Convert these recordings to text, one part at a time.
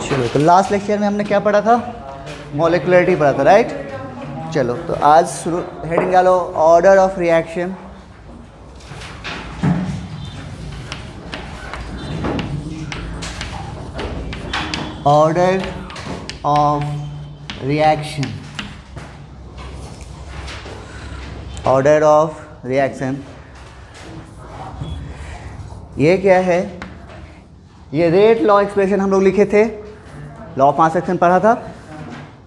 चलो, तो last lecture में हमने क्या पढ़ा था? मॉलिक्युलरिटी पढ़ा था, राइट? चलो, तो आज शुरू हेडिंग डालो, order of reaction. Order of reaction, order of reaction ये क्या है? ये रेट लॉ एक्सप्रेशन हम लोग लिखे थे, लॉ ऑफ मास एक्शन पढ़ा था,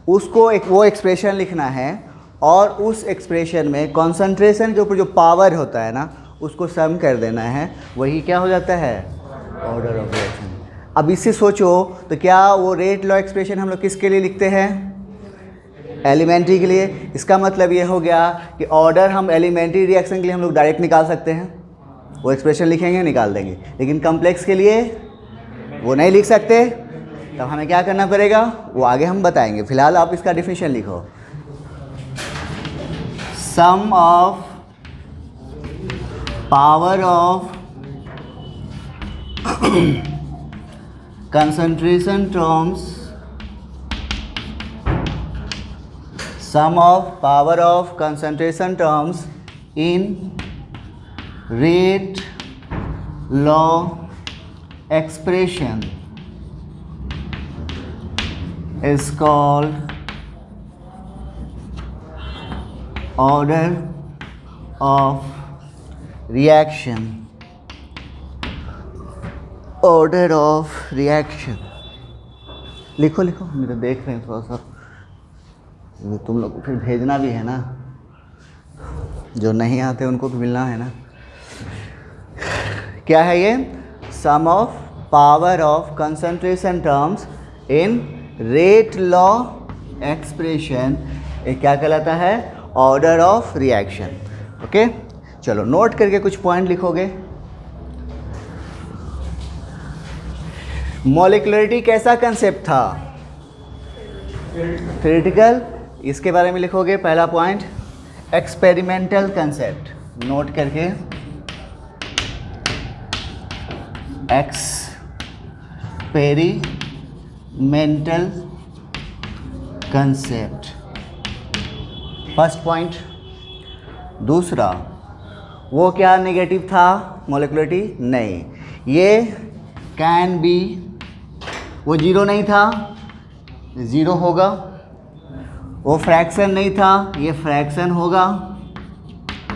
उसको एक वो एक्सप्रेशन लिखना है और उस एक्सप्रेशन में कॉन्सेंट्रेशन के ऊपर जो पावर होता है ना, उसको सम कर देना है, वही क्या हो जाता है? Order of reaction. अब इससे सोचो तो क्या वो रेट लॉ एक्सप्रेशन हम लोग किसके लिए लिखते हैं? एलिमेंट्री के लिए। इसका मतलब ये हो गया कि ऑर्डर हम एलिमेंट्री रिएक्शन के लिए हम लोग डायरेक्ट निकाल सकते हैं, वो एक्सप्रेशन लिखेंगे निकाल देंगे, लेकिन कम्प्लेक्स के लिए वो नहीं लिख सकते, तब हमें क्या करना पड़ेगा वो आगे हम बताएंगे। फिलहाल आप इसका डिफिनेशन लिखो, sum of power of concentration terms, sum of power of concentration terms in rate law expression is called order of reaction. Order of reaction लिखो लिखो, हम तो देख रहे हैं थोड़ा सा, तुम लोग को फिर भेजना भी है ना, जो नहीं आते उनको भी मिलना है ना। क्या है ये? Sum of power of concentration terms in rate law expression, ये क्या कहलाता है? Order of reaction. ओके, चलो नोट करके कुछ पॉइंट लिखोगे। मॉलिक्युलरिटी कैसा कंसेप्ट था? थ्योरेटिकल। इसके बारे में लिखोगे पहला पॉइंट, एक्सपेरिमेंटल कंसेप्ट। नोट करके एक्सपेरिमेंटल कंसेप्ट, फर्स्ट पॉइंट। दूसरा, वो क्या नेगेटिव था मॉलिक्युलरिटी? नहीं, ये कैन बी, वो जीरो नहीं था, ज़ीरो होगा। वो फ्रैक्शन नहीं था, ये फ्रैक्शन होगा।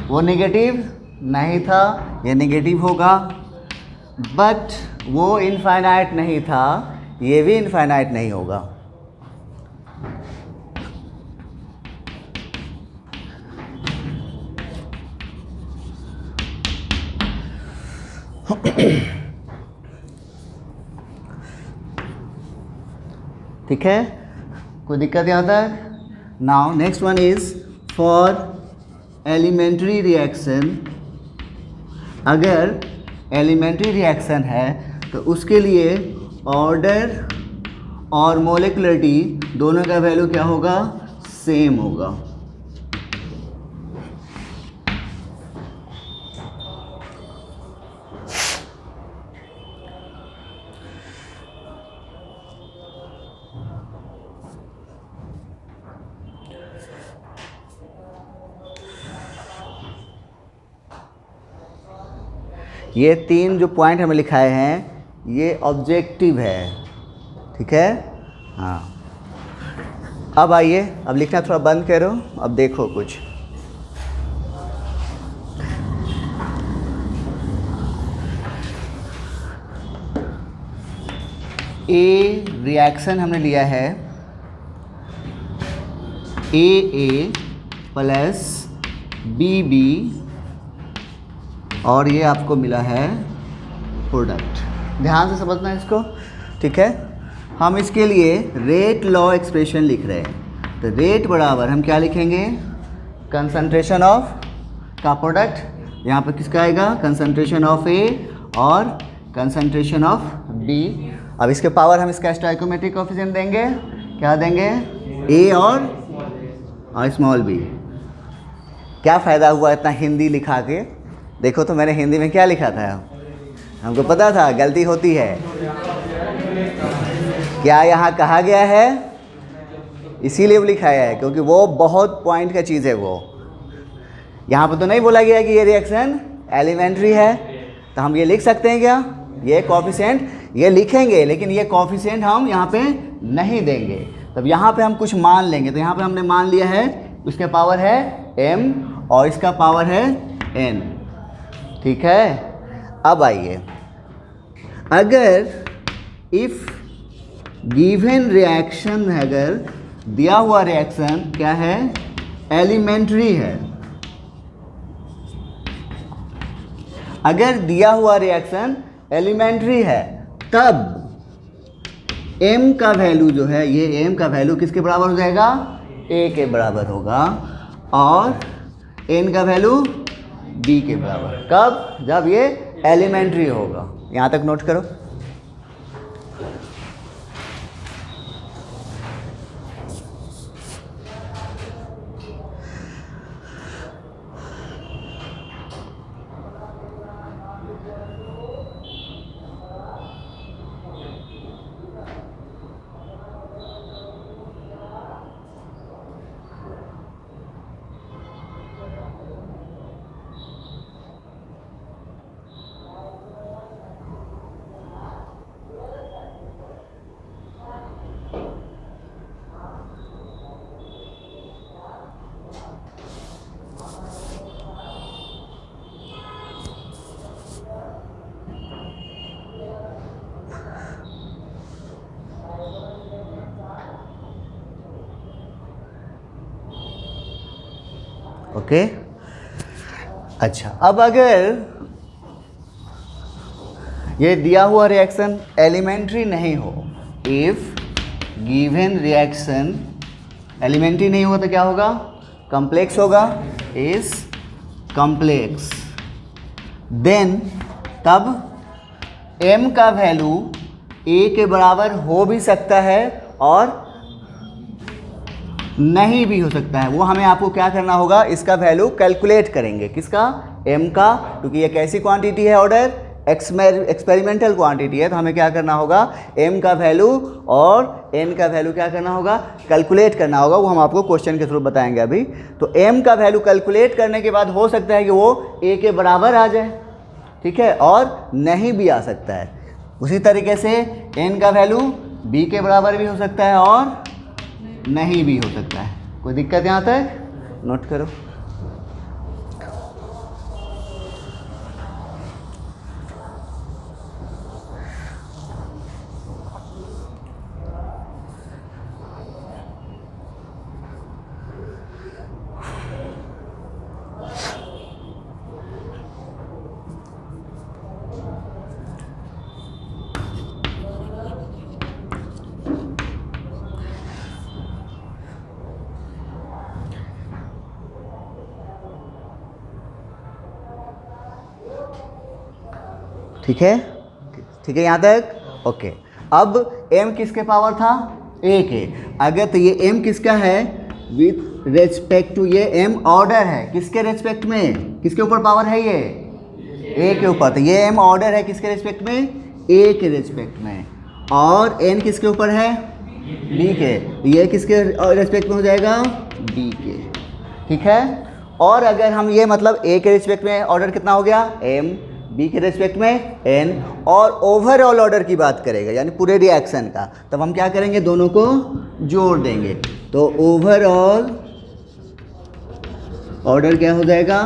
वो नेगेटिव नहीं था, ये नेगेटिव होगा। बट वो इनफाइनाइट नहीं था, ये भी इनफाइनाइट नहीं होगा। ठीक है, कोई दिक्कत यहाँ तक? Now next one is for elementary reaction. अगर एलिमेंट्री रिएक्शन है तो उसके लिए ऑर्डर और मॉलिक्युलरिटी दोनों का वैल्यू क्या होगा? सेम होगा। ये तीन जो पॉइंट हमें लिखाए हैं ये ऑब्जेक्टिव है, ठीक है? हाँ, अब आइए, अब लिखना थोड़ा बंद करो, अब देखो कुछ। ए रिएक्शन हमने लिया है ए प्लस बी और ये आपको मिला है प्रोडक्ट। ध्यान से समझना है इसको, ठीक है? हम इसके लिए रेट लॉ एक्सप्रेशन लिख रहे हैं, तो रेट बराबर हम क्या लिखेंगे? कंसंट्रेशन ऑफ का प्रोडक्ट, यहाँ पर किसका आएगा? कंसंट्रेशन ऑफ ए और कंसंट्रेशन ऑफ बी। अब इसके पावर हम इसका स्टोइकोमेट्रिक कोएफिशिएंट देंगे, क्या देंगे? ए और स्मॉल बी। क्या फ़ायदा हुआ इतना हिंदी लिखा के? देखो तो मैंने हिंदी में क्या लिखा था, हमको पता था गलती होती है क्या यहाँ कहा गया है? इसीलिए वो लिखाया है क्योंकि वो बहुत पॉइंट का चीज़ है। वो यहाँ पर तो नहीं बोला गया कि ये रिएक्शन एलिमेंट्री है, तो हम ये लिख सकते हैं क्या? ये कॉफिशिएंट ये लिखेंगे, लेकिन ये कॉफिशिएंट हम यहाँ पे नहीं देंगे। तब यहाँ पे हम कुछ मान लेंगे। तो यहाँ पे हमने मान लिया है उसके पावर है m और इसका पावर है n। ठीक है, अब आइए, अगर इफ गिवन रिएक्शन, अगर दिया हुआ रिएक्शन क्या है? एलिमेंट्री है। अगर दिया हुआ रिएक्शन एलिमेंट्री है, तब m का वैल्यू जो है, ये m का वैल्यू किसके बराबर हो जाएगा? a के बराबर होगा, और n का वैल्यू b के बराबर। कब? जब ये एलिमेंट्री होगा। यहाँ तक नोट करो। ओके, अच्छा, अब अगर ये दिया हुआ रिएक्शन एलिमेंट्री नहीं हो, इफ गिवन रिएक्शन एलिमेंट्री नहीं हुआ तो क्या होगा? कॉम्प्लेक्स होगा, इज कॉम्प्लेक्स, देन तब m का वैल्यू a के बराबर हो भी सकता है और नहीं भी हो सकता है। वो हमें आपको क्या करना होगा? इसका वैल्यू कैलकुलेट करेंगे। किसका? m का, क्योंकि ये कैसी क्वांटिटी है? ऑर्डर एक्सपेरिमेंटल क्वांटिटी है। तो हमें क्या करना होगा? m का वैल्यू और n का वैल्यू क्या करना होगा? कैलकुलेट करना होगा। वो हम आपको क्वेश्चन के थ्रू बताएंगे अभी। तो m का वैल्यू कैलकुलेट करने के बाद हो सकता है कि वो a के बराबर आ जाए, ठीक है, और नहीं भी आ सकता है। उसी तरीके से n का वैल्यू b के बराबर भी हो सकता है और नहीं भी हो सकता है। कोई दिक्कत यहाँ तक? नोट करो। ठीक है, ठीक है यहाँ तक? ओके, अब m किसके पावर था? a के। अगर तो ये m किसका है? विथ रेस्पेक्ट टू, ये m ऑर्डर है किसके रेस्पेक्ट में? किसके ऊपर पावर है ये? a के ऊपर। तो ये m ऑर्डर है किसके रेस्पेक्ट में? a के रेस्पेक्ट में। और n किसके ऊपर है? b के। ये किसके रेस्पेक्ट में हो जाएगा? b के। ठीक है, और अगर हम ये मतलब a के रेस्पेक्ट में ऑर्डर कितना हो गया? m, b के रेस्पेक्ट में n, और ओवरऑल ऑर्डर की बात करेगा यानी पूरे रिएक्शन का, तब हम क्या करेंगे? दोनों को जोड़ देंगे। तो ओवरऑल ऑर्डर क्या हो जाएगा?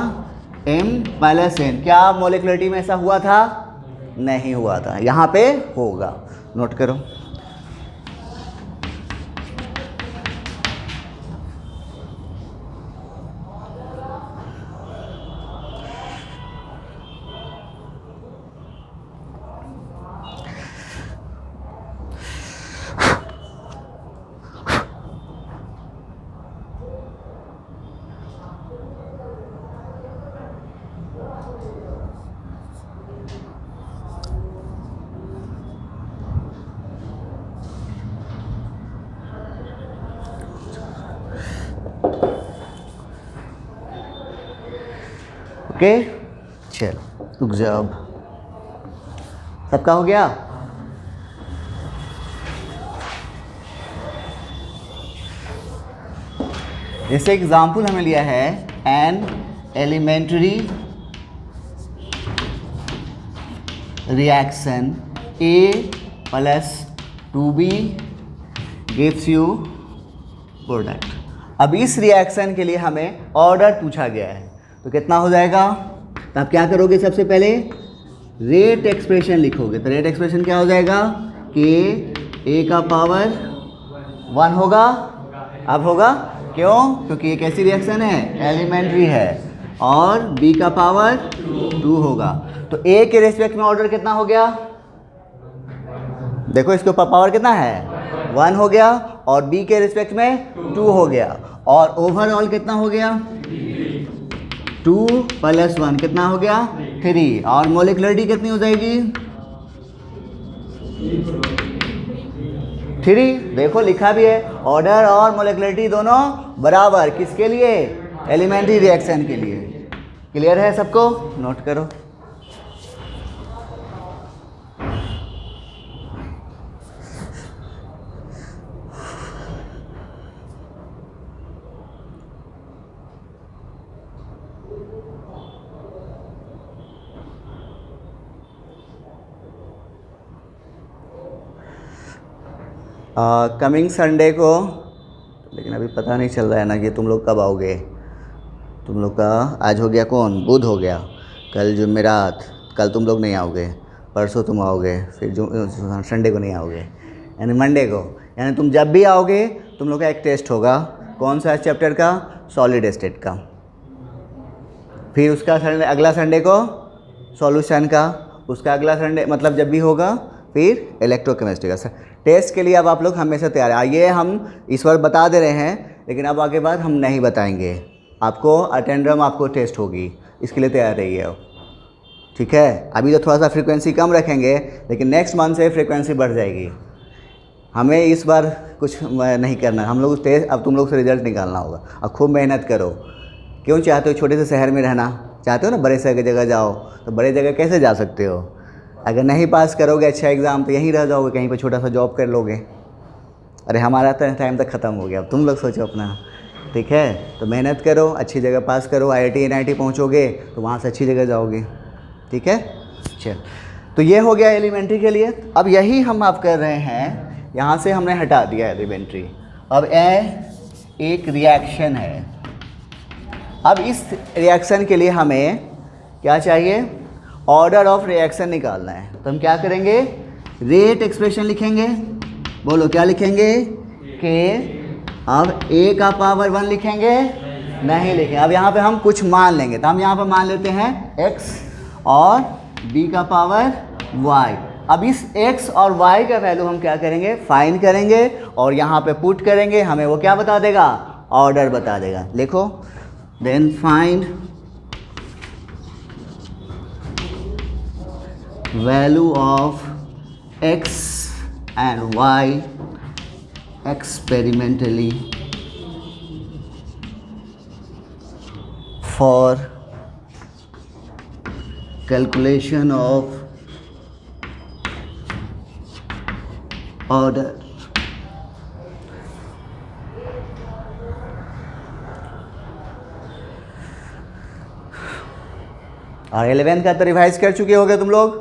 m plus n। क्या मोलिकुलरिटी में ऐसा हुआ था? नहीं हुआ था, यहाँ पे होगा। नोट करो। ओके, चलो रुक जाओ। सबका हो गया? जैसे एग्जाम्पल हमें लिया है an elementary reaction A plus 2b gives you product. अब इस रिएक्शन के लिए हमें ऑर्डर पूछा गया है, तो कितना हो जाएगा? तो आप क्या करोगे? सबसे पहले रेट एक्सप्रेशन लिखोगे। तो रेट एक्सप्रेशन क्या हो जाएगा कि ए का पावर 1 होगा। अब होगा क्यों? क्योंकि एक ऐसी रिएक्शन है एलिमेंट्री है, और बी का पावर 2 होगा। तो ए के रेस्पेक्ट में ऑर्डर कितना हो गया? देखो इसके ऊपर पावर कितना है? 1 हो गया, और बी के रिस्पेक्ट में 2 हो गया, और ओवरऑल कितना हो गया? 2 + 1 कितना हो गया? 3। और मोलिकुलरिटी कितनी हो जाएगी? 3। देखो लिखा भी है, ऑर्डर और मोलिकुलरिटी दोनों बराबर। किसके लिए? एलिमेंट्री रिएक्शन के लिए। क्लियर है सबको? नोट करो। कमिंग संडे को, लेकिन अभी पता नहीं चल रहा है ना कि तुम लोग कब आओगे। तुम लोग का आज हो गया कौन? बुध हो गया। कल जुमेरात, कल तुम लोग नहीं आओगे, परसों तुम आओगे, फिर संडे को नहीं आओगे, यानी मंडे को। यानी तुम जब भी आओगे तुम लोग का एक टेस्ट होगा। कौन सा चैप्टर का? सॉलिड स्टेट का। फिर उसका संडे, अगला संडे को सॉल्यूशन का। उसका अगला संडे मतलब जब भी होगा फिर इलेक्ट्रोकेमिस्ट्री का। टेस्ट के लिए अब आप लोग हमेशा तैयार हैं। आइए हम इस बार बता दे रहे हैं, लेकिन अब आगे बाद हम नहीं बताएंगे आपको। अटेंडम आपको टेस्ट होगी, इसके लिए तैयार रहिए अब, ठीक है? अभी तो थोड़ा सा फ्रीक्वेंसी कम रखेंगे, लेकिन नेक्स्ट मंथ से फ्रीक्वेंसी बढ़ जाएगी। हमें इस बार कुछ नहीं करना, हम लोग टेस्ट, अब तुम लोग से रिजल्ट निकालना होगा। अब खूब मेहनत करो। क्यों चाहते हो छोटे से शहर में रहना? चाहते हो ना बड़े शहर की जगह जाओ, तो बड़े जगह कैसे जा सकते हो? अगर नहीं पास करोगे अच्छा एग्ज़ाम तो यहीं रह जाओगे, कहीं पर छोटा सा जॉब कर लोगे। अरे हमारा तो टाइम तक ख़त्म हो गया, अब तुम लोग सोचो अपना, ठीक है? तो मेहनत करो, अच्छी जगह पास करो, IIT NIT पहुँचोगे तो वहाँ से अच्छी जगह जाओगे, ठीक है? चल, तो ये हो गया एलिमेंट्री के लिए। अब यही हम आप कर रहे हैं, यहाँ से हमने हटा दिया एलिमेंट्री। अब एक रिएक्शन है। अब इस रिएक्शन के लिए हमें क्या चाहिए? ऑर्डर ऑफ रिएक्शन निकालना है। तो हम क्या करेंगे? रेट एक्सप्रेशन लिखेंगे। बोलो क्या लिखेंगे? के। अब ए का पावर 1 लिखेंगे? नहीं लिखेंगे। अब यहाँ पे हम कुछ मान लेंगे, तो हम यहाँ पे मान लेते हैं x और b का पावर y। अब इस x और y का वैल्यू हम क्या करेंगे? फाइंड करेंगे, और यहाँ पे पुट करेंगे। हमें वो क्या बता देगा? ऑर्डर बता देगा। लिखो, then find value of x and y experimentally for calculation of order। और 11th का तो रिवाइज कर चुके होगे तुम लोग।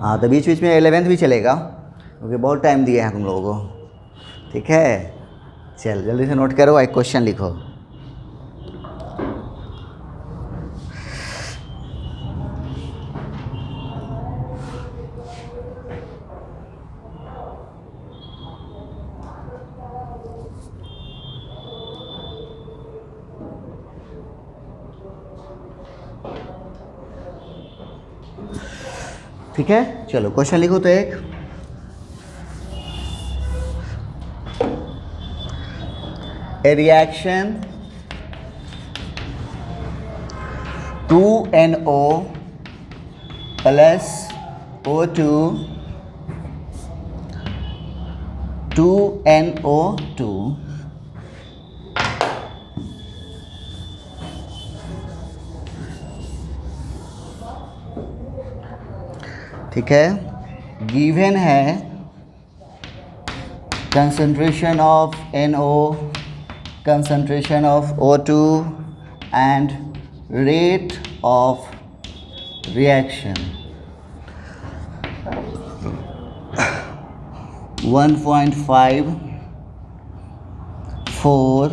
हाँ, तो बीच बीच में 11th भी चलेगा, क्योंकि बहुत टाइम दिया है तुम लोगों को, ठीक है? चल जल्दी से नोट करो, एक क्वेश्चन लिखो। ठीक है, चलो क्वेश्चन लिखो। तो एक a reaction 2NO plus O2 2NO2 ठीक है, गिवन है concentration of NO concentration of O2 and rate of reaction 1.5 4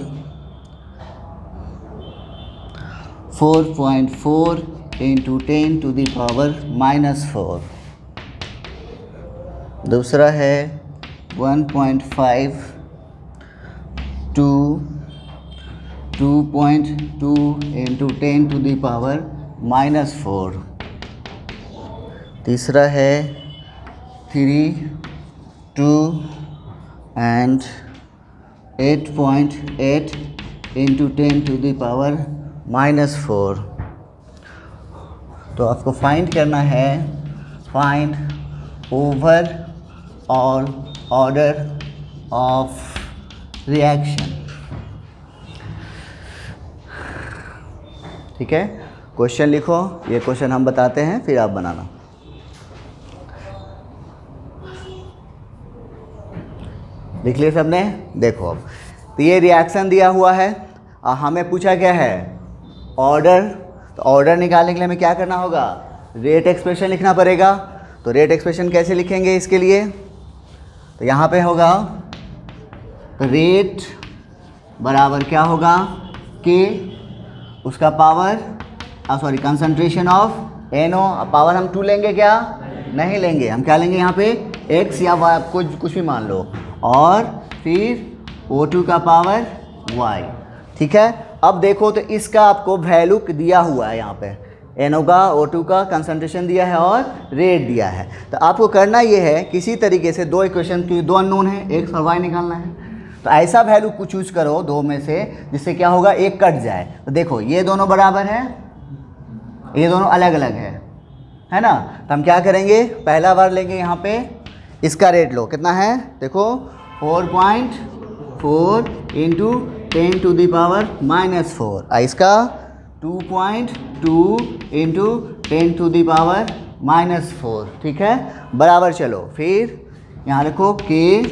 4.4 into 10 to the power -4। दूसरा है 1.5 2 2.2 into 10 to the power -4। तीसरा है 3 2 and 8.8 into 10 to the power -4। तो आपको फाइंड करना है, find over all order of reaction. ठीक है, क्वेश्चन लिखो, ये क्वेश्चन हम बताते हैं फिर आप बनाना। लिख लिया सबने? देखो अब तो ये रिएक्शन दिया हुआ है और हमें पूछा क्या है ऑर्डर। तो ऑर्डर निकालने के लिए हमें क्या करना होगा, रेट एक्सप्रेशन लिखना पड़ेगा। तो रेट एक्सप्रेशन कैसे लिखेंगे इसके लिए, तो यहाँ पे होगा रेट बराबर क्या होगा के उसका power sorry concentration of NO। Power हम 2 लेंगे क्या, नहीं लेंगे, हम क्या लेंगे यहाँ पे x या y, कुछ भी मान लो, और फिर O2 का पावर y। ठीक है, अब देखो तो इसका आपको वैल्यू दिया हुआ है, यहाँ पे NO का O2 का कंसंट्रेशन दिया है और रेट दिया है। तो आपको करना ये है किसी तरीके से दो इक्वेशन की, दो अननोन है, x और y निकालना है। तो ऐसा वैल्यू को चूज करो दो में से जिससे क्या होगा एक कट जाए। तो देखो ये दोनों बराबर है, ये दोनों अलग अलग है ना। तो हम क्या करेंगे, पहला बार लेंगे यहाँ पे इसका रेट लो, कितना है देखो 4.4 इंटू 10 टू द पावर -4, इसका 2.2 इंटू 10 टू द पावर -4। ठीक है, बराबर। चलो फिर यहाँ लिखो के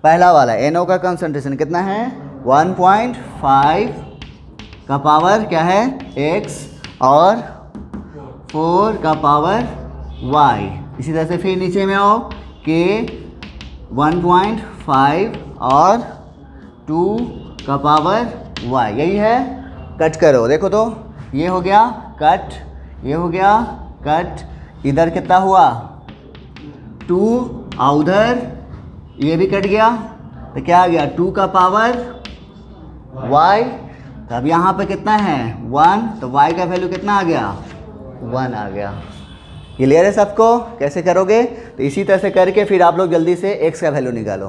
पहला वाला NO का कंसंट्रेशन कितना है 1.5 का पावर क्या है x और 4 का पावर y। इसी तरह से फिर नीचे में आओ के 1.5 और 2 का पावर y, यही है। कट करो, देखो तो ये हो गया कट, ये हो गया कट, इधर कितना हुआ 2 और उधर ये भी कट गया, तो क्या आ गया 2 का पावर y। तो अब यहाँ पे कितना है 1, तो y का वैल्यू कितना आ गया 1 आ गया। क्लियर है सबको कैसे करोगे, तो इसी तरह से करके फिर आप लोग जल्दी से x का वैल्यू निकालो।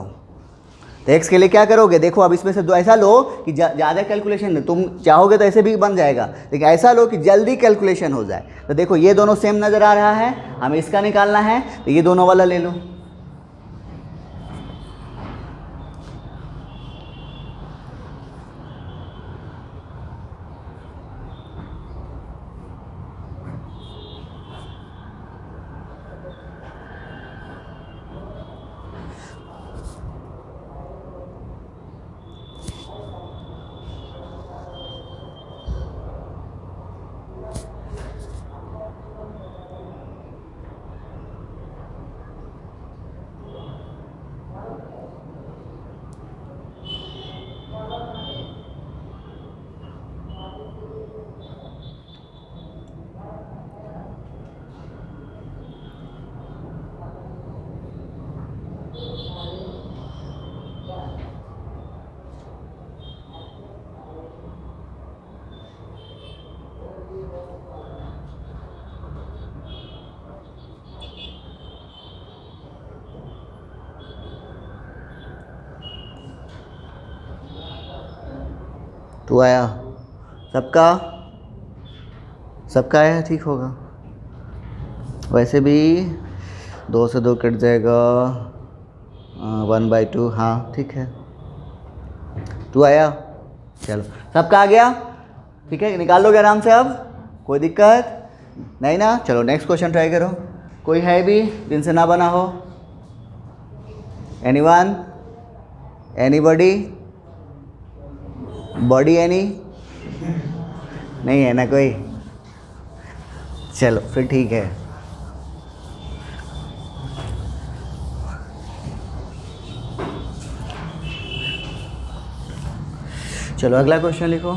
तो x के लिए क्या करोगे, देखो अब इसमें से दो ऐसा लो कि ज़्यादा कैलकुलेशन, तुम चाहोगे तो ऐसे भी बन जाएगा, लेकिन ऐसा लो कि जल्दी कैलकुलेशन हो जाए। तो देखो ये दोनों सेम नज़र आ रहा है, हमें इसका निकालना है, तो ये दोनों वाला ले लो। तो आया सबका आया, ठीक होगा। वैसे भी 2 से 2 कट जाएगा, 1/2, हाँ ठीक है। 2 आया, चलो सबका आ गया। ठीक है, निकाल लोगे आराम से, अब कोई दिक्कत नहीं ना। चलो नेक्स्ट क्वेश्चन ट्राई करो। कोई है भी जिनसे ना बना हो, एनीवन, एनीबॉडी? बॉडी एनी नहीं है ना कोई, चलो फिर ठीक है। चलो अगला क्वेश्चन लिखो।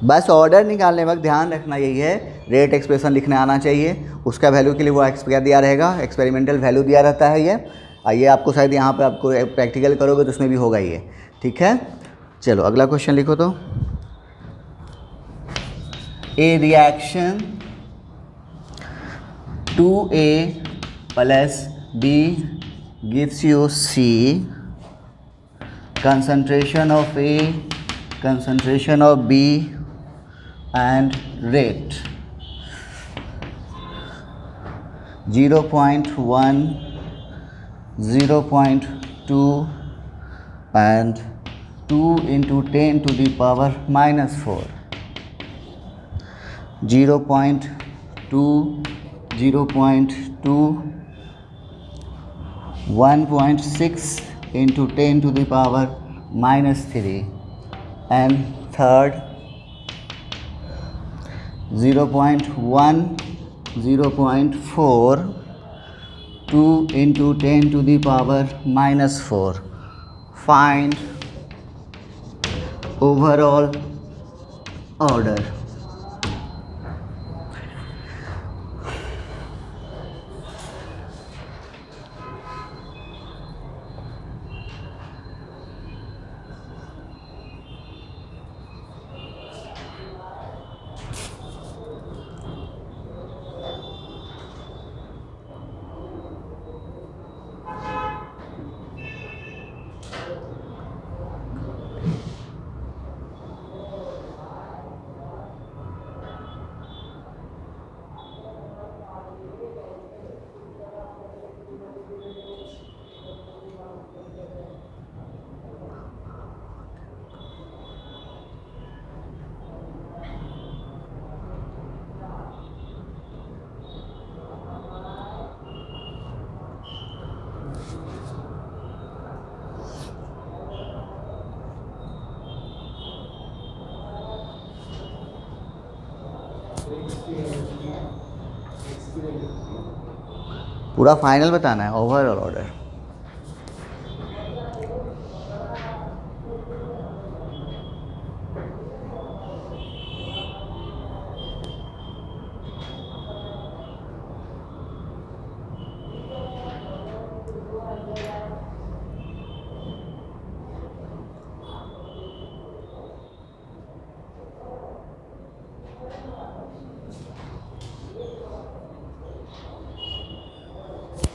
बस ऑर्डर निकालने वक्त ध्यान रखना यही है, रेट एक्सप्रेशन लिखने आना चाहिए, उसका वैल्यू के लिए वो क्या दिया रहेगा, एक्सपेरिमेंटल वैल्यू दिया रहता है ये। आइए आपको शायद यहाँ पे आपको प्रैक्टिकल करोगे तो उसमें भी होगा ये, ठीक है। चलो अगला क्वेश्चन लिखो तो, ए reaction 2A plus B gives you C, concentration of A, concentration of B and rate 0.1, 0.2 and 2 into 10 to the power minus 4, 0.2, 0.2, 1.6 into 10 to the power minus 3 and third 0.1, 0.4, 2 into 10 to the power minus 4. Find overall order. पूरा final बताना है, overall order.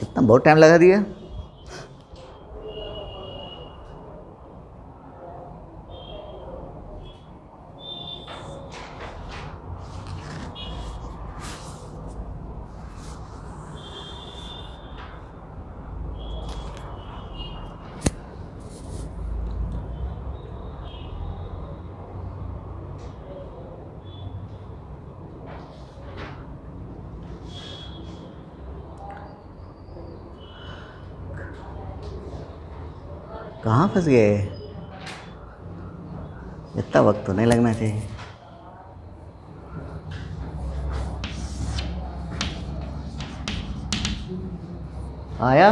इतना बहुत time लगा दिया। कहाँ फंस गए? इतना वक्त तो नहीं लगना चाहिए। आया?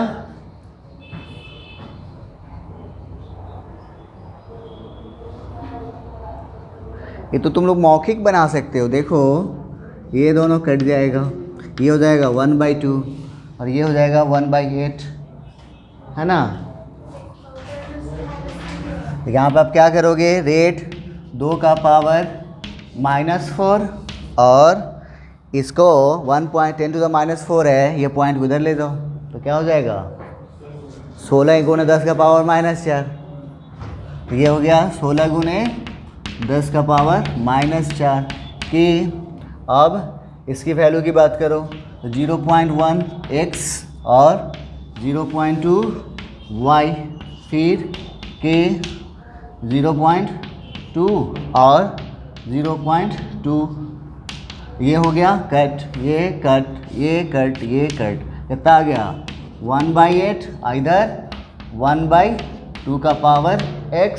ये तो तुम लोग मौखिक बना सकते हो। देखो ये दोनों कट जाएगा, ये हो जाएगा 1/2 और ये हो जाएगा 1/8, है ना। यहाँ पर आप क्या करोगे, रेट 2 का पावर -4 और इसको 1.10 to the -4 है, ये पॉइंट उधर ले जाओ तो क्या हो जाएगा 16 गुने 10 का पावर -4। तो ये हो गया 16 गुने 10 का पावर -4 की। अब इसकी वैल्यू की बात करो तो 0.1 x और 0.2 y, फिर के 0.2 और 0.2, ये हो गया कट, ये कट, ये कट, ये कट, कितना आ गया 1/8 इधर 1/2 का पावर x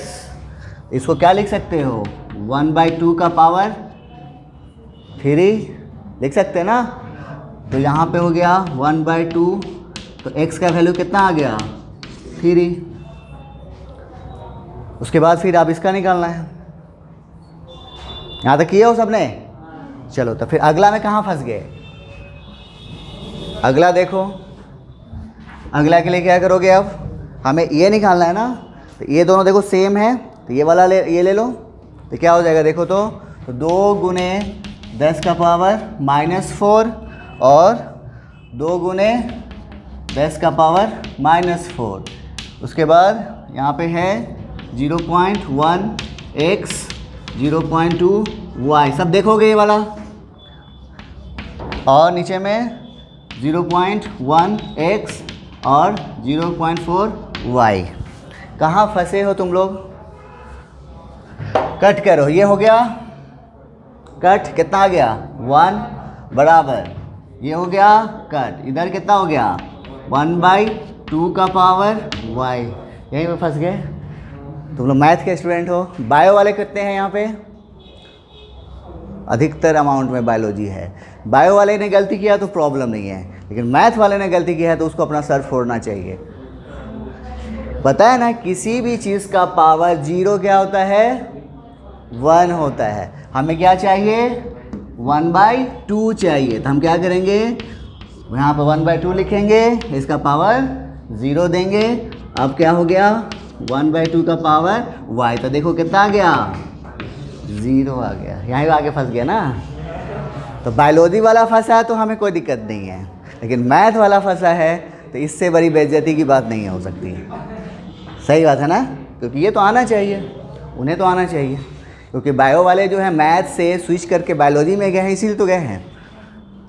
इसको क्या लिख सकते हो, 1/2 का पावर 3 लिख सकते हैं ना। तो यहाँ पे हो गया 1/2, तो x का वैल्यू कितना आ गया 3। उसके बाद फिर आप इसका निकालना है। यहाँ तक किए हो सबने? चलो तो फिर अगला में कहाँ फंस गए? अगला देखो, अगला के लिए क्या करोगे, अब हमें ये निकालना है ना। तो ये दोनों देखो सेम है, तो ये वाला ये ले लो। तो क्या हो जाएगा देखो, तो 2 गुने 10 का पावर -4 और 2 गुने 10 का पावर -4। उसके बाद यहाँ पे है 0.1 x 0.2 y, सब देखोगे ये वाला। और नीचे में 0.1 x और 0.4 y। कहाँ फंसे हो तुम लोग? कट करो, ये हो गया कट, कितना आ गया 1 बराबर, ये हो गया कट, इधर कितना हो गया 1/2 का पावर y। यहीं पे फंस गए। तुम लोग मैथ के स्टूडेंट हो। बायो वाले कितने हैं यहाँ पे? अधिकतर अमाउंट में बायोलॉजी है। बायो वाले ने गलती किया तो प्रॉब्लम नहीं है, लेकिन मैथ वाले ने गलती किया है तो उसको अपना सर फोड़ना चाहिए। पता है ना, किसी भी चीज़ का पावर 0 क्या होता है 1 होता है। हमें क्या चाहिए 1/2 चाहिए, तो हम क्या करेंगे, यहाँ पर 1/2 लिखेंगे, इसका पावर 0 देंगे। अब क्या हो गया 1/2 का पावर y, तो देखो कितना आ गया 0 आ गया। यहीं आगे फंस गया ना। तो बायोलॉजी वाला फंसा तो हमें कोई दिक्कत नहीं है, लेकिन मैथ वाला फंसा है तो इससे बड़ी बेइज्जती की बात नहीं हो सकती। सही बात है ना, क्योंकि ये तो आना चाहिए, उन्हें तो आना चाहिए। क्योंकि बायो वाले जो है मैथ से स्विच करके बायोलॉजी में गए हैं, इसीलिए तो गए हैं।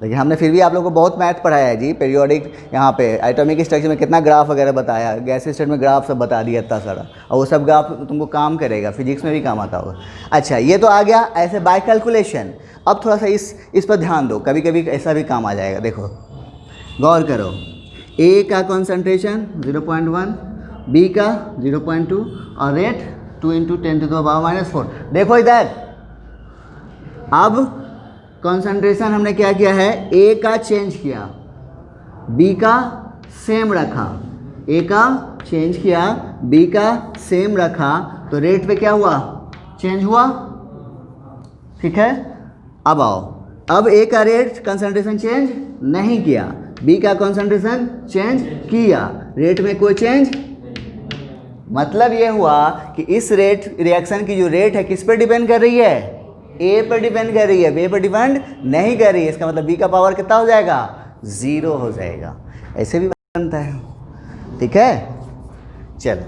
लेकिन हमने फिर भी आप लोगों को बहुत मैथ पढ़ाया है जी। पीरियोडिक यहाँ पे एटॉमिक स्ट्रक्चर में कितना ग्राफ वगैरह बताया, गैस स्टेट में ग्राफ सब बता दिया इतना सारा, और वो सब ग्राफ तुमको काम करेगा, फिजिक्स में भी काम आता होगा। अच्छा, ये तो आ गया ऐसे बाय कैलकुलेशन। अब थोड़ा सा इस पर ध्यान दो, कभी कभी ऐसा भी काम आ जाएगा। देखो गौर करो, ए का कॉन्सेंट्रेशन 0.1, बी का 0.2 और रेट 2 × 10⁻⁻⁴। देखो इधर, अब कॉन्सेंट्रेशन हमने क्या किया है, ए का चेंज किया, बी का सेम रखा, ए का चेंज किया, बी का सेम रखा, तो रेट पे क्या हुआ चेंज हुआ। ठीक है, अब आओ, अब ए का रेट कंसंट्रेशन चेंज नहीं किया, बी का कंसंट्रेशन चेंज किया, रेट में कोई चेंज। मतलब ये हुआ कि इस रेट रिएक्शन की जो रेट है किस पर डिपेंड कर रही है, ए पर डिपेंड कर रही है, बी पर डिपेंड नहीं कर रही है। इसका मतलब बी का पावर कितना हो जाएगा 0 हो जाएगा। ऐसे भी बनता है। ठीक है, चल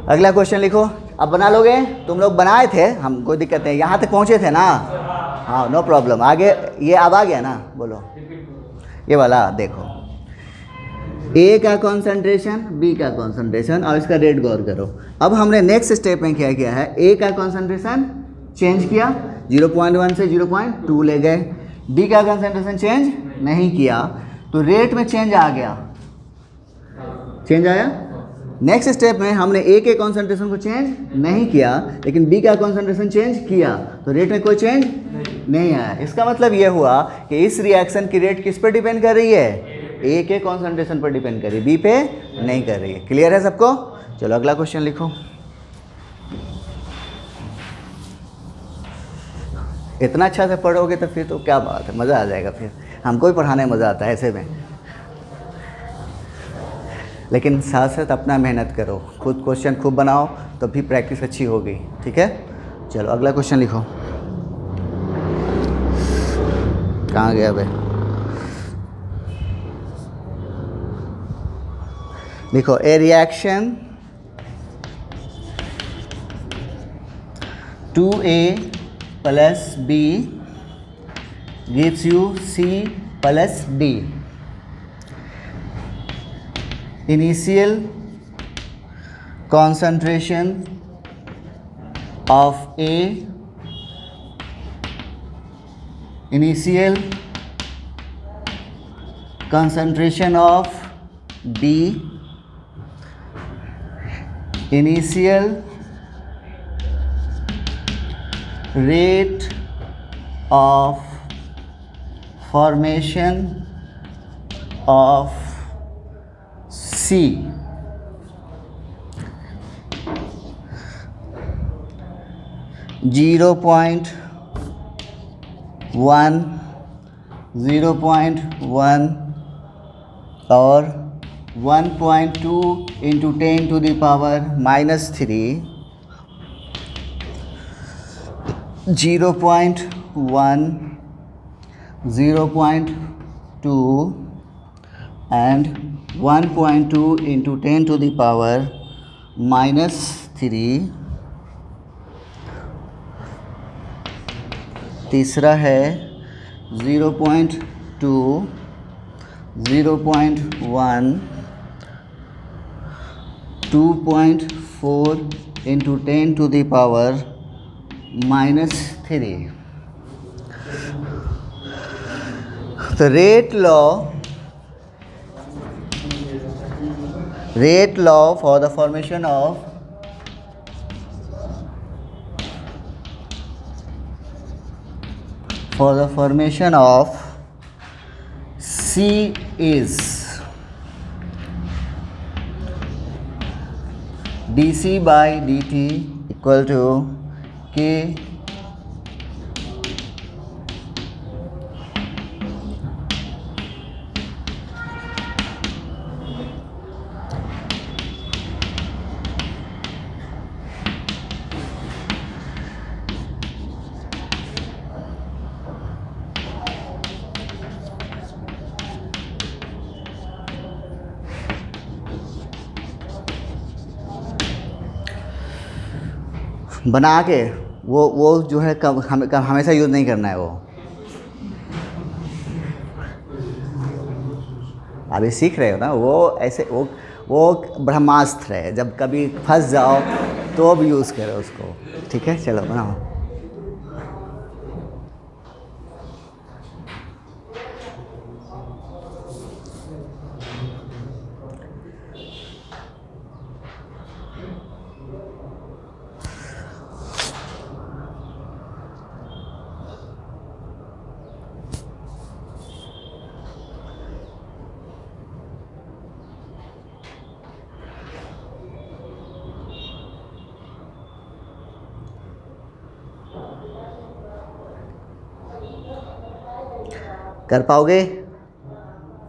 अगला क्वेश्चन लिखो। अब बना लोगे, तुम लोग बनाए थे, हम कोई दिक्कत नहीं, यहाँ तक पहुँचे थे ना। हाँ नो प्रॉब्लम। आगे ये अब आ गया ना, बोलो ये वाला। देखो ए का कॉन्सेंट्रेशन, बी का कॉन्सेंट्रेशन और इसका रेट गौर करो। अब हमने नेक्स्ट स्टेप में क्या किया है, ए का कॉन्सेंट्रेशन चेंज किया, 0.1 से 0.2 ले गए, बी का कॉन्सेंट्रेशन चेंज नहीं किया, तो रेट में चेंज आ गया, चेंज आया। नेक्स्ट स्टेप में हमने ए के कॉन्सेंट्रेशन को चेंज नहीं किया, लेकिन बी का कॉन्सेंट्रेशन चेंज किया, तो रेट में कोई चेंज नहीं आया। इसका मतलब ये हुआ कि इस रिएक्शन की रेट किस पर डिपेंड कर रही है, ए के कॉन्सेंट्रेशन पर डिपेंड कर रही है, बी पे नहीं कर रही है। क्लियर है सबको? चलो अगला क्वेश्चन लिखो। इतना अच्छा से पढ़ोगे तो फिर तो क्या बात है, मज़ा आ जाएगा। फिर हमको भी पढ़ाने में मज़ा आता है ऐसे में, लेकिन साथ साथ अपना मेहनत करो, खुद क्वेश्चन खूब बनाओ, तब भी प्रैक्टिस अच्छी होगी। ठीक है, चलो अगला क्वेश्चन लिखो। कहाँ गया भाई? लिखो, ए reaction 2A + B gives you C + D. Initial concentration of A, initial concentration of B, initial rate of formation of C zero point one 0.1 और 1.2 into 10 to the power -3, 0.1, 0.2 and 1.2 into 10 to the power -3। तीसरा है 0.2, 0.1, 2.4 into 10 to the power -3। तो rate law for the formation of C is dC by dt equal to K बना के वो जो है हमेशा यूज़ नहीं करना है। वो अभी सीख रहे हो ना, वो ऐसे वो ब्रह्मास्त्र है, जब कभी फंस जाओ तो अब यूज़ करो उसको। ठीक है, चलो बनाओ। कर पाओगे?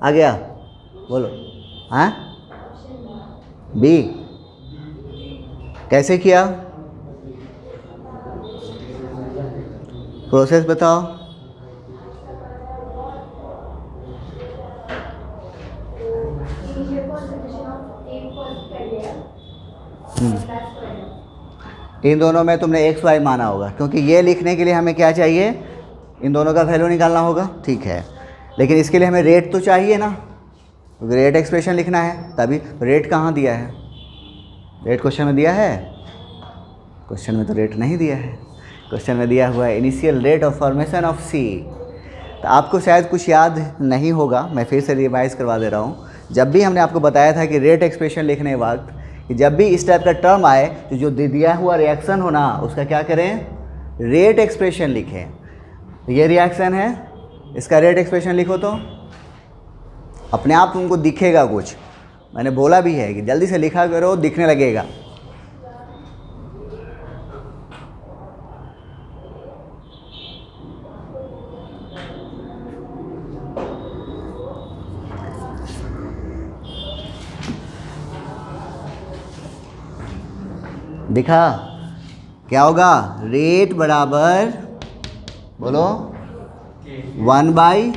आ गया? बोलो। हाँ, बी कैसे किया? प्रोसेस बताओ। इन दोनों में तुमने एक्स वाई माना होगा, क्योंकि ये लिखने के लिए हमें क्या चाहिए? इन दोनों का वैल्यू निकालना होगा। ठीक है, लेकिन इसके लिए हमें रेट तो चाहिए ना, क्योंकि रेट एक्सप्रेशन लिखना है। तभी रेट कहाँ दिया है? रेट क्वेश्चन में दिया है? क्वेश्चन में तो रेट नहीं दिया है। क्वेश्चन में दिया हुआ है initial rate of formation of C. तो आपको शायद कुछ याद नहीं होगा, मैं फिर से रिवाइज करवा दे रहा हूँ। जब भी हमने आपको बताया था कि रेट एक्सप्रेशन लिखने वक्त कि जब भी इस टाइप का टर्म आए तो जो दिया हुआ रिएक्शन हो ना, उसका क्या करें? रेट एक्सप्रेशन लिखें। ये रिएक्शन है, इसका रेट एक्सप्रेशन लिखो तो अपने आप तुमको दिखेगा कुछ। मैंने बोला भी है कि जल्दी से लिखा करो, दिखने लगेगा। दिखा? क्या होगा? रेट बराबर, बोलो, 1 by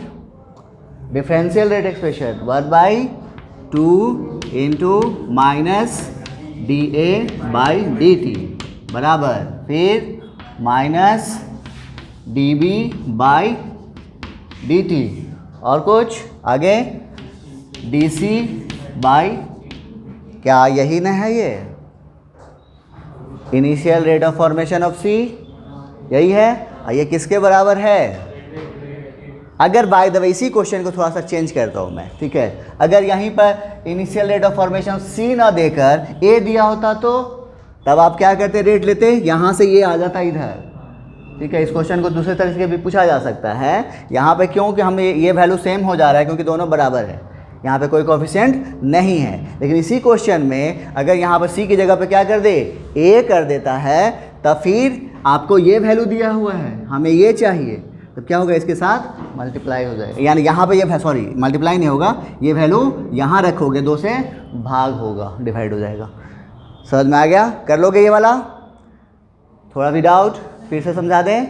differential rate expression 1/2 into minus dA by dt बराबर फिर माइनस dB बाई dt और कुछ आगे dC बाई, क्या यही ना है? ये initial rate of formation of C यही है। और ये किसके बराबर है? अगर बाय द वे इसी क्वेश्चन को थोड़ा सा चेंज करता हूँ मैं, ठीक है। अगर यहीं पर initial rate of formation of C ना देकर ए दिया होता तो तब आप क्या करते? रेट लेते, यहाँ से ये आ जाता इधर, ठीक है, इस क्वेश्चन को दूसरे तरीके से भी पूछा जा सकता है। यहाँ पे क्यों कि हमें ये वैल्यू सेम हो जा रहा है क्योंकि दोनों बराबर है, यहाँ पे कोई कोफिशिएंट नहीं है। लेकिन इसी क्वेश्चन में अगर यहाँ पर सी की जगह पे क्या कर दे, ए कर देता है, तब फिर आपको ये वैल्यू दिया हुआ है, हमें ये चाहिए, तो क्या होगा, इसके साथ मल्टीप्लाई हो जाएगा। यानी यहाँ पे ये सॉरी मल्टीप्लाई नहीं होगा, ये वैल्यू यहाँ रखोगे, 2 से भाग होगा, डिवाइड हो जाएगा। समझ में आ गया? कर लोगे ये वाला? थोड़ा भी डाउट फिर से समझा दें?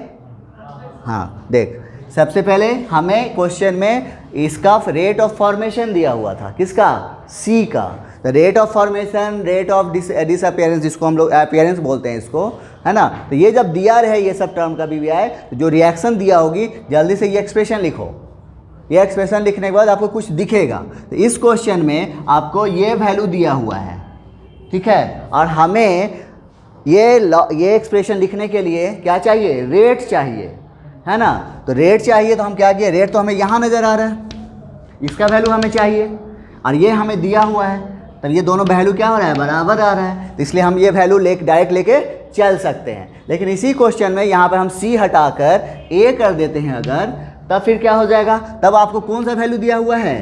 हाँ देख, सबसे पहले हमें क्वेश्चन में इसका रेट ऑफ फॉर्मेशन दिया हुआ था, किसका? सी का। तो rate of formation, rate of disappearance, जिसको हम लोग अपीयरेंस बोलते हैं इसको, है ना। तो ये जब दिया रहे ये सब टर्म कभी भी आए, तो जो रिएक्शन दिया होगी जल्दी से ये एक्सप्रेशन लिखो। ये एक्सप्रेशन लिखने के बाद आपको कुछ दिखेगा। तो इस क्वेश्चन में आपको ये वैल्यू दिया हुआ है, ठीक है, और हमें ये एक्सप्रेशन लिखने के लिए क्या चाहिए? रेट चाहिए, है ना। तो रेट चाहिए तो हम क्या किए, रेट तो हमें यहाँ नज़र आ रहा है, इसका वैल्यू हमें चाहिए और ये हमें दिया हुआ है, तब ये दोनों वैल्यू क्या हो रहा है? बराबर आ रहा है। तो इसलिए हम ये वैल्यू डायरेक्ट लेके चल सकते हैं। लेकिन इसी क्वेश्चन में यहाँ पर हम सी हटाकर ए कर देते हैं अगर, तब फिर क्या हो जाएगा? तब आपको कौन सा वैल्यू दिया हुआ है?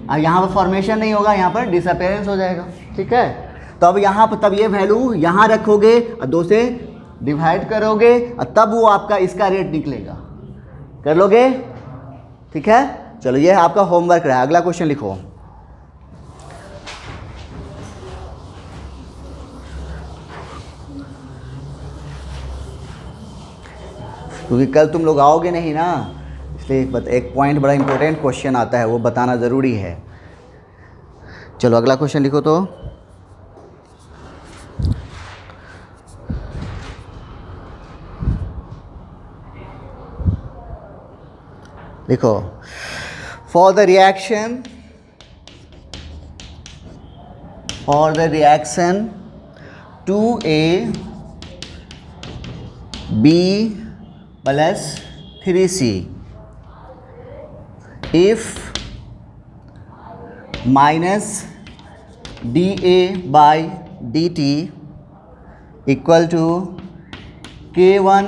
और यहाँ पर फॉर्मेशन नहीं होगा, यहाँ पर डिसअपियरेंस हो जाएगा, ठीक है। तो अब यहाँ पर तब ये वैल्यू यहाँ रखोगे और 2 से डिवाइड करोगे और तब वो आपका इसका रेट निकलेगा। कर लोगे? ठीक है, चलो ये आपका होमवर्क रहा। अगला क्वेश्चन लिखो। क्योंकि कल तुम लोग आओगे नहीं ना, इसलिए एक पॉइंट बड़ा इंपॉर्टेंट क्वेश्चन आता है, वो बताना ज़रूरी है। चलो अगला क्वेश्चन लिखो। तो लिखो, for the reaction 2A B plus 3C if minus dA by dt equal to K1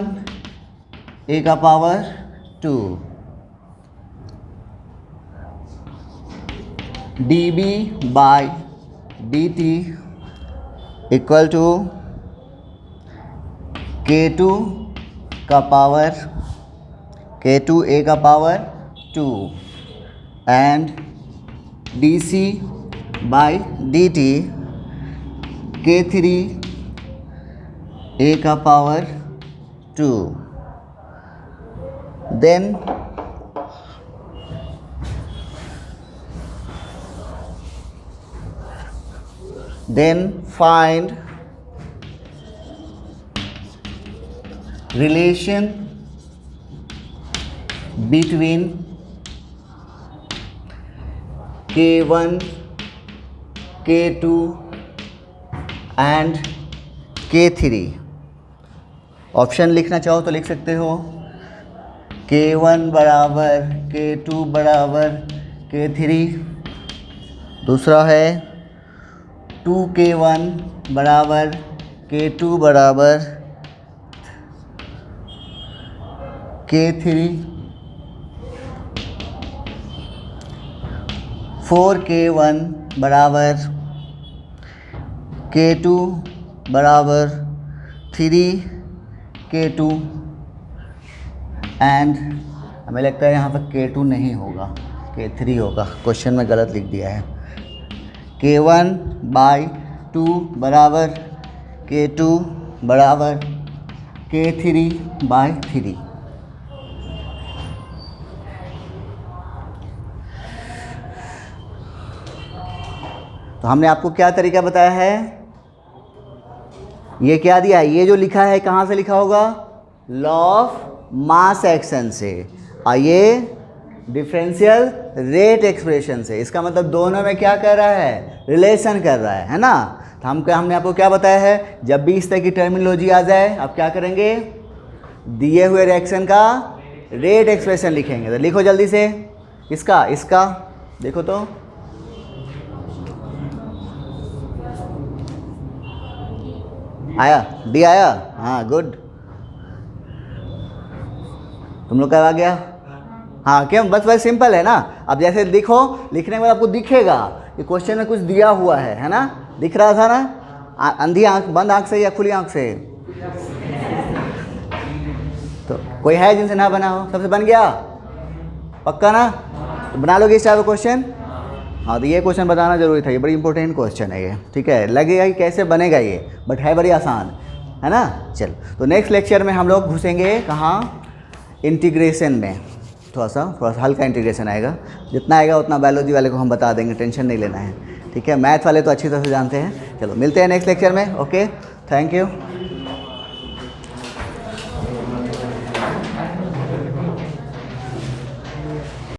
A का power 2 dB by dt equal to K2 का पावर K2A का power 2 and DC by dt K3A का power 2। Then find relation between K1, K2 and K3। Option लिखना चाहो तो लिख सकते हो, K1 बराबर K2 बराबर K3। दूसरा है 2K1 बराबर K2 बराबर K3। 4K1 बराबर K2 बराबर 3K2 एंड हमें लगता है यहाँ पर K2 नहीं होगा, K3 होगा। क्वेश्चन में गलत लिख दिया है। K1 बाई 2 बराबर K2 बराबर K3 बाई 3। तो हमने आपको क्या तरीका बताया है, ये क्या दिया है, ये जो लिखा है कहाँ से लिखा होगा? लॉ ऑफ मास एक्शन से, और ये डिफरेंशियल रेट एक्सप्रेशन से। इसका मतलब दोनों में क्या कर रहा है? रिलेशन कर रहा है ना। तो हमने आपको क्या बताया है, जब भी इस तरह की टर्मिनोलॉजी आ जाए आप क्या करेंगे? दिए हुए रिएक्शन का रेट एक्सप्रेशन लिखेंगे। तो लिखो जल्दी से, इसका देखो तो, आया डी आया? हाँ गुड। तुम लोग का आ गया? हाँ क्यों? बस वही सिंपल है ना। अब जैसे लिखो, लिखने के बाद आपको दिखेगा कि क्वेश्चन में कुछ दिया हुआ है ना? दिख रहा था ना? अंधी आंख, बंद आंख से या खुली आंख से? तो कोई है जिनसे ना बना हो? सबसे बन गया? पक्का ना? तो बना लोगे इस टाइप का क्वेश्चन? हाँ, तो ये क्वेश्चन बताना जरूरी था, ये बड़ी इंपॉर्टेंट क्वेश्चन है ये, ठीक है? लगेगा कि कैसे बनेगा ये, बट है बड़ी आसान, है ना? चल, तो नेक्स्ट लेक्चर में हम लोग घुसेंगे कहाँ? इंटीग्रेशन में। थोड़ा सा हल्का इंटीग्रेशन आएगा, जितना आएगा उतना बायोलॉजी वाले को हम बता देंगे, टेंशन नहीं लेना है, ठीक है? मैथ वाले तो अच्छी तरह से जानते हैं। चलो मिलते हैं नेक्स्ट लेक्चर में। Okay, thank you.